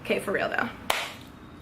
Okay, for real though.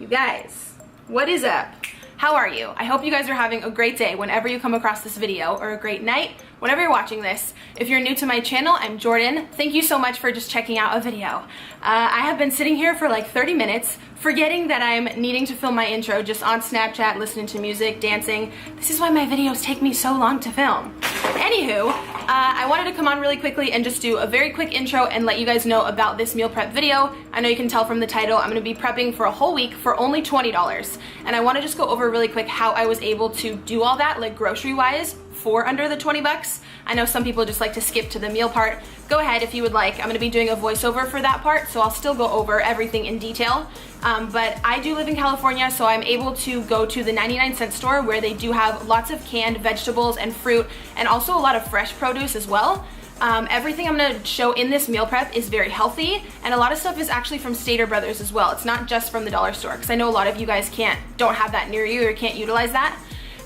You guys, what is up? How are you? I hope you guys are having a great day whenever you come across this video, or a great night whenever you're watching this. If you're new to my channel, I'm Jordan. Thank you so much for just checking out a video. I have been sitting here for like 30 minutes forgetting that I'm needing to film my intro just on Snapchat, listening to music, dancing. This is why my videos take me so long to film. Anywho, I wanted to come on really quickly and just do a very quick intro and let you guys know about this meal prep video. I know you can tell from the title, I'm gonna be prepping for a whole week for only $20. And I wanna just go over really quick how I was able to do all that, like grocery wise, for under the 20 bucks. I know some people just like to skip to the meal part. Go ahead if you would like. I'm gonna be doing a voiceover for that part, so I'll still go over everything in detail. But I do live in California, so I'm able to go to the 99-cent store where they do have lots of canned vegetables and fruit, and also a lot of fresh produce as well. Everything I'm gonna show in this meal prep is very healthy, and a lot of stuff is actually from Stater Brothers as well. It's not just from the dollar store, because I know a lot of you guys don't have that near you or can't utilize that.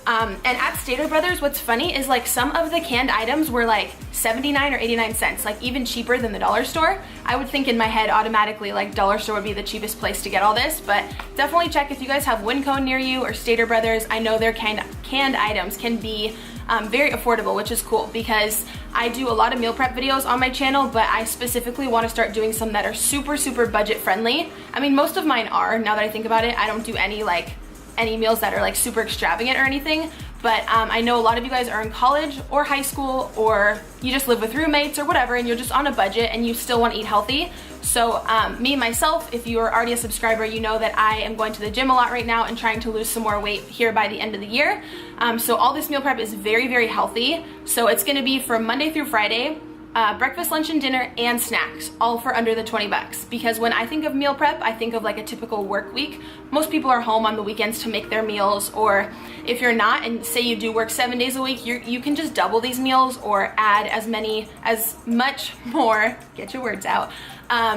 And at Stater Brothers, what's funny is like some of the canned items were like 79 or 89 cents, like even cheaper than the dollar store. I would think in my head automatically like dollar store would be the cheapest place to get all this, but definitely check if you guys have Wincone near you or Stater Brothers. I know their canned items can be very affordable, which is cool because I do a lot of meal prep videos on my channel, but I specifically want to start doing some that are super budget friendly. I mean, most of mine are, now that I think about it. I don't do any meals that are like super extravagant or anything, but I know a lot of you guys are in college or high school, or you just live with roommates or whatever, and you're just on a budget and you still want to eat healthy. So me, myself, if you're already a subscriber, you know that I am going to the gym a lot right now and trying to lose some more weight here by the end of the year. So all this meal prep is very healthy. So it's gonna be from Monday through Friday, breakfast, lunch, and dinner, and snacks, all for under the 20 bucks. Because when I think of meal prep, I think of like a typical work week. Most people are home on the weekends to make their meals, or if you're not, and say you do work 7 days a week, you can just double these meals or add as much more, get your words out.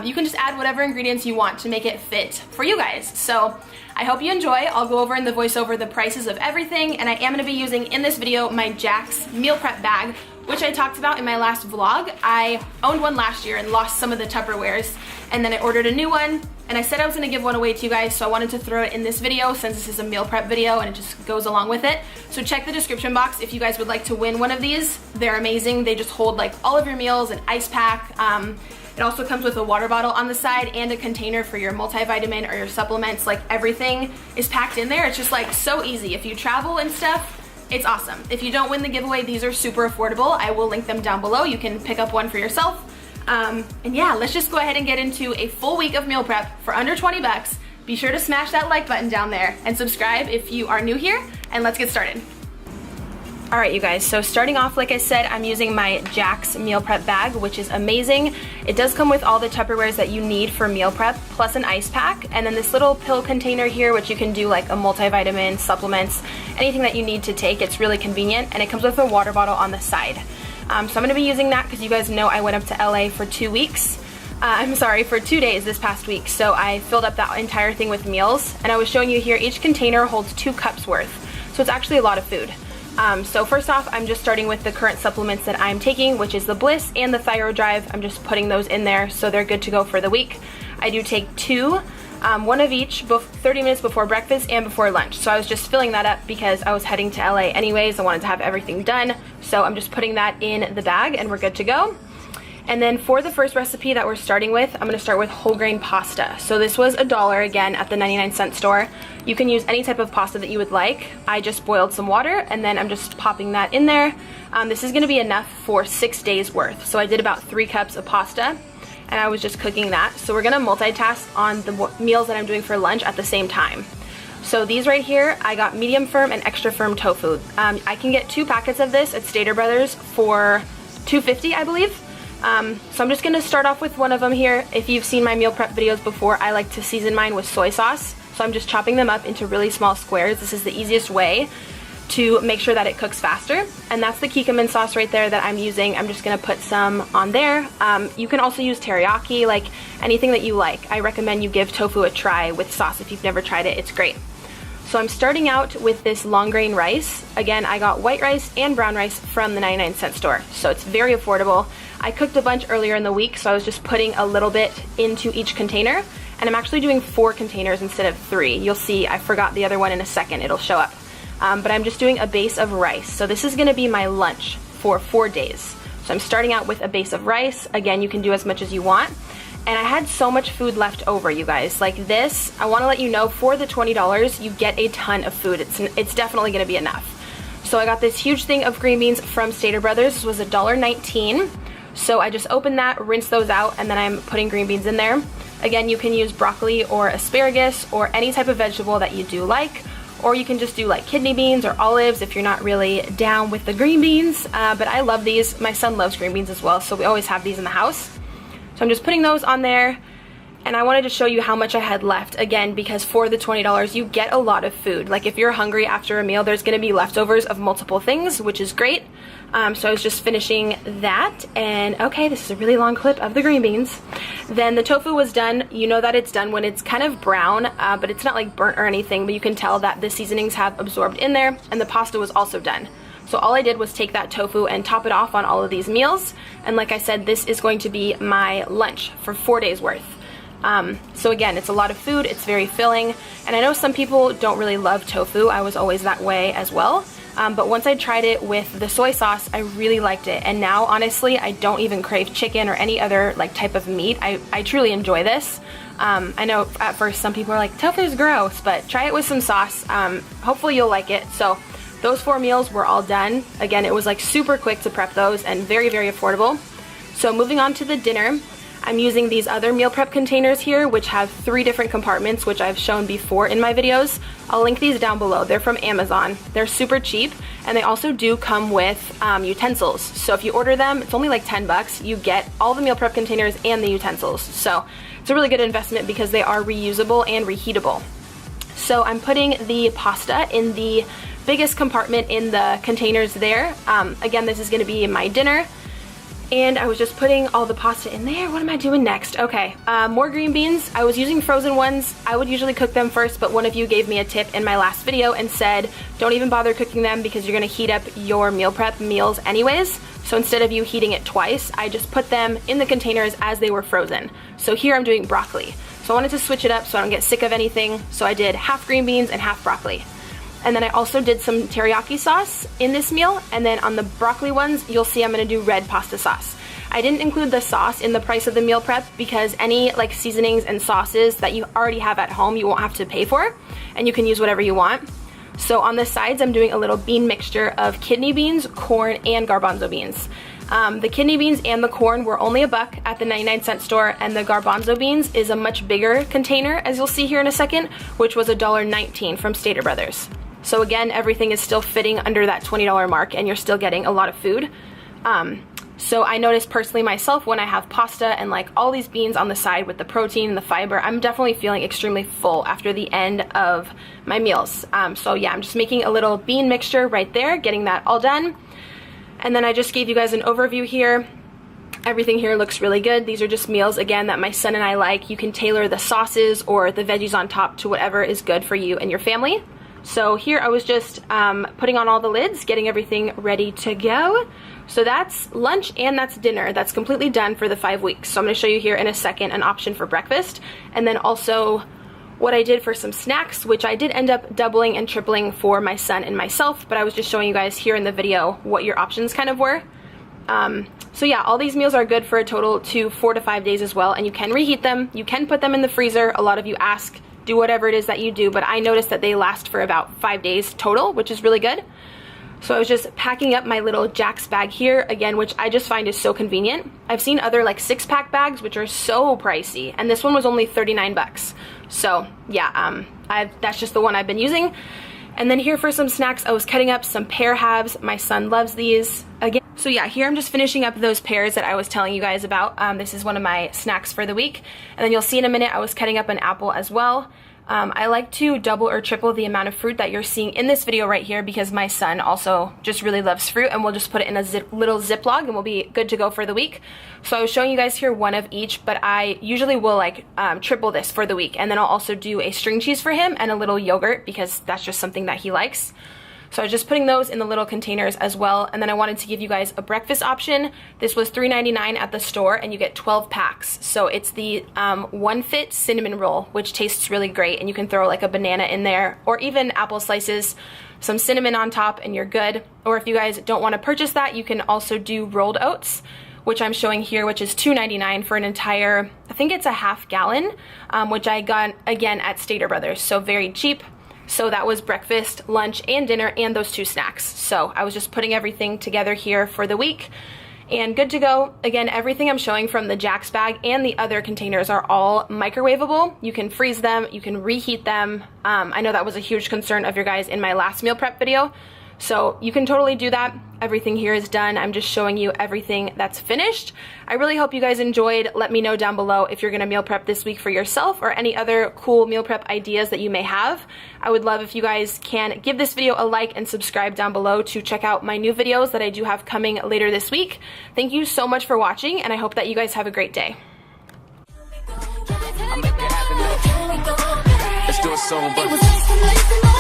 You can just add whatever ingredients you want to make it fit for you guys. So I hope you enjoy. I'll go over in the voiceover the prices of everything, and I am gonna be using in this video my Jack's meal prep bag, which I talked about in my last vlog. I owned one last year and lost some of the Tupperwares, and then I ordered a new one, and I said I was gonna give one away to you guys, so I wanted to throw it in this video since this is a meal prep video and it just goes along with it. So check the description box if you guys would like to win one of these. They're amazing. They just hold like all of your meals, an ice pack. It also comes with a water bottle on the side and a container for your multivitamin or your supplements. Like everything is packed in there. It's just like so easy. If you travel and stuff, it's awesome. If you don't win the giveaway, these are super affordable. I will link them down below. You can pick up one for yourself. And yeah, let's just go ahead and get into a full week of meal prep for under 20 bucks. Be sure to smash that like button down there and subscribe if you are new here, and let's get started. All right, you guys, so starting off, like I said, I'm using my Jack's meal prep bag, which is amazing. It does come with all the Tupperwares that you need for meal prep, plus an ice pack, and then this little pill container here, which you can do like a multivitamin, supplements, anything that you need to take. It's really convenient, and it comes with a water bottle on the side. So I'm gonna be using that because you guys know I went up to LA for 2 weeks. For 2 days this past week, so I filled up that entire thing with meals, and I was showing you here, each container holds 2 cups worth, so it's actually a lot of food. So first off, I'm just starting with the current supplements that I'm taking, which is the Bliss and the Thyro Drive. I'm just putting those in there so they're good to go for the week. I do take 2, one of each, 30 minutes before breakfast and before lunch. So I was just filling that up because I was heading to LA anyways. I wanted to have everything done. So I'm just putting that in the bag and we're good to go. And then for the first recipe that we're starting with, I'm gonna start with whole grain pasta. So this was $1 again at the 99-cent store. You can use any type of pasta that you would like. I just boiled some water and then I'm just popping that in there. This is gonna be enough for 6 days worth. So I did about 3 cups of pasta and I was just cooking that. So we're gonna multitask on the meals that I'm doing for lunch at the same time. So these right here, I got medium firm and extra firm tofu. I can get 2 packets of this at Stater Brothers for $2.50, I believe. So I'm just gonna start off with one of them here. If you've seen my meal prep videos before, I like to season mine with soy sauce. So I'm just chopping them up into really small squares. This is the easiest way to make sure that it cooks faster. And that's the kikkoman sauce right there that I'm using. I'm just gonna put some on there. You can also use teriyaki, like anything that you like. I recommend you give tofu a try with sauce if you've never tried it. It's great. So I'm starting out with this long grain rice. Again, I got white rice and brown rice from the 99-cent store, so it's very affordable. I cooked a bunch earlier in the week, so I was just putting a little bit into each container, and I'm actually doing 4 containers instead of 3. You'll see I forgot the other one in a second, it'll show up. But I'm just doing a base of rice. So this is gonna be my lunch for 4 days. So I'm starting out with a base of rice. Again, you can do as much as you want. And I had so much food left over, you guys. Like this, I wanna let you know, for the $20, you get a ton of food. It's definitely gonna be enough. So I got this huge thing of green beans from Stater Brothers. This was $1.19. So I just opened that, rinsed those out, and then I'm putting green beans in there. Again, you can use broccoli or asparagus or any type of vegetable that you do like, or you can just do like kidney beans or olives if you're not really down with the green beans. But I love these. My son loves green beans as well, so we always have these in the house. So I'm just putting those on there, and I wanted to show you how much I had left, again, because for the $20, you get a lot of food. Like if you're hungry after a meal, there's gonna be leftovers of multiple things, which is great. So I was just finishing that, and okay, this is a really long clip of the green beans. Then the tofu was done. You know that it's done when it's kind of brown, but it's not like burnt or anything, but you can tell that the seasonings have absorbed in there, and the pasta was also done. So all I did was take that tofu and top it off on all of these meals. And like I said, this is going to be my lunch for 4 days worth. So again, it's a lot of food, it's very filling. And I know some people don't really love tofu. I was always that way as well. But once I tried it with the soy sauce, I really liked it. And now, honestly, I don't even crave chicken or any other like type of meat. I truly enjoy this. I know at first some people are like, tofu is gross, but try it with some sauce. Hopefully you'll like it. So those 4 meals were all done. Again, it was like super quick to prep those and very, very affordable. So moving on to the dinner, I'm using these other meal prep containers here, which have 3 different compartments, which I've shown before in my videos. I'll link these down below. They're from Amazon. They're super cheap, and they also do come with utensils. So if you order them, it's only like 10 bucks. You get all the meal prep containers and the utensils. So it's a really good investment because they are reusable and reheatable. So I'm putting the pasta in the biggest compartment in the containers there. Again, this is gonna be my dinner. And I was just putting all the pasta in there. What am I doing next? Okay, more green beans. I was using frozen ones. I would usually cook them first, but one of you gave me a tip in my last video and said, don't even bother cooking them because you're gonna heat up your meal prep meals anyways. So instead of you heating it twice, I just put them in the containers as they were frozen. So here I'm doing broccoli. So I wanted to switch it up so I don't get sick of anything. So I did half green beans and half broccoli. And then I also did some teriyaki sauce in this meal. And then on the broccoli ones, you'll see I'm gonna do red pasta sauce. I didn't include the sauce in the price of the meal prep because any like seasonings and sauces that you already have at home, you won't have to pay for, and you can use whatever you want. So on the sides, I'm doing a little bean mixture of kidney beans, corn, and garbanzo beans. The kidney beans and the corn were only $1 at the 99-cent store, and the garbanzo beans is a much bigger container, as you'll see here in a second, which was $1.19 from Stater Brothers. So again, everything is still fitting under that $20 mark, and you're still getting a lot of food. So I noticed personally myself when I have pasta and like all these beans on the side with the protein and the fiber, I'm definitely feeling extremely full after the end of my meals. So yeah, I'm just making a little bean mixture right there, getting that all done. And then I just gave you guys an overview here. Everything here looks really good. These are just meals, again, that my son and I like. You can tailor the sauces or the veggies on top to whatever is good for you and your family. So here I was just putting on all the lids, getting everything ready to go. So that's lunch and that's dinner. That's completely done for the 5 weeks. So I'm gonna show you here in a second an option for breakfast, and then also what I did for some snacks, which I did end up doubling and tripling for my son and myself, but I was just showing you guys here in the video what your options kind of were. So yeah, all these meals are good for a total to 4 to 5 days as well, and you can reheat them. You can put them in the freezer. A lot of you ask, do whatever it is that you do, but I noticed that they last for about 5 days total, which is really good. So I was just packing up my little Jack's bag here, again, which I just find is so convenient. I've seen other like 6-pack bags, which are so pricey, and this one was only 39 bucks. So yeah, that's just the one I've been using. And then here for some snacks, I was cutting up some pear halves. My son loves these. Again, so yeah, here I'm just finishing up those pears that I was telling you guys about. This is one of my snacks for the week. And then you'll see in a minute, I was cutting up an apple as well. I like to double or triple the amount of fruit that you're seeing in this video right here because my son also just really loves fruit, and we'll just put it in a little Ziploc and we'll be good to go for the week. So I was showing you guys here one of each, but I usually will like triple this for the week, and then I'll also do a string cheese for him and a little yogurt because that's just something that he likes. So I was just putting those in the little containers as well. And then I wanted to give you guys a breakfast option. This was $3.99 at the store, and you get 12 packs. So it's the One Fit cinnamon roll, which tastes really great, and you can throw like a banana in there or even apple slices, some cinnamon on top, and you're good. Or if you guys don't want to purchase that, you can also do rolled oats, which I'm showing here, which is $2.99 for an entire, I think it's a half gallon, which I got again at Stater Brothers, so very cheap. So that was breakfast, lunch, and dinner, and those 2 snacks. So I was just putting everything together here for the week and good to go. Again, everything I'm showing from the Jack's bag and the other containers are all microwavable. You can freeze them, you can reheat them. I know that was a huge concern of your guys in my last meal prep video. So you can totally do that. Everything here is done. I'm just showing you everything that's finished. I really hope you guys enjoyed. Let me know down below if you're gonna meal prep this week for yourself or any other cool meal prep ideas that you may have. I would love if you guys can give this video a like and subscribe down below to check out my new videos that I do have coming later this week. Thank you so much for watching, and I hope that you guys have a great day. Let's do a song, but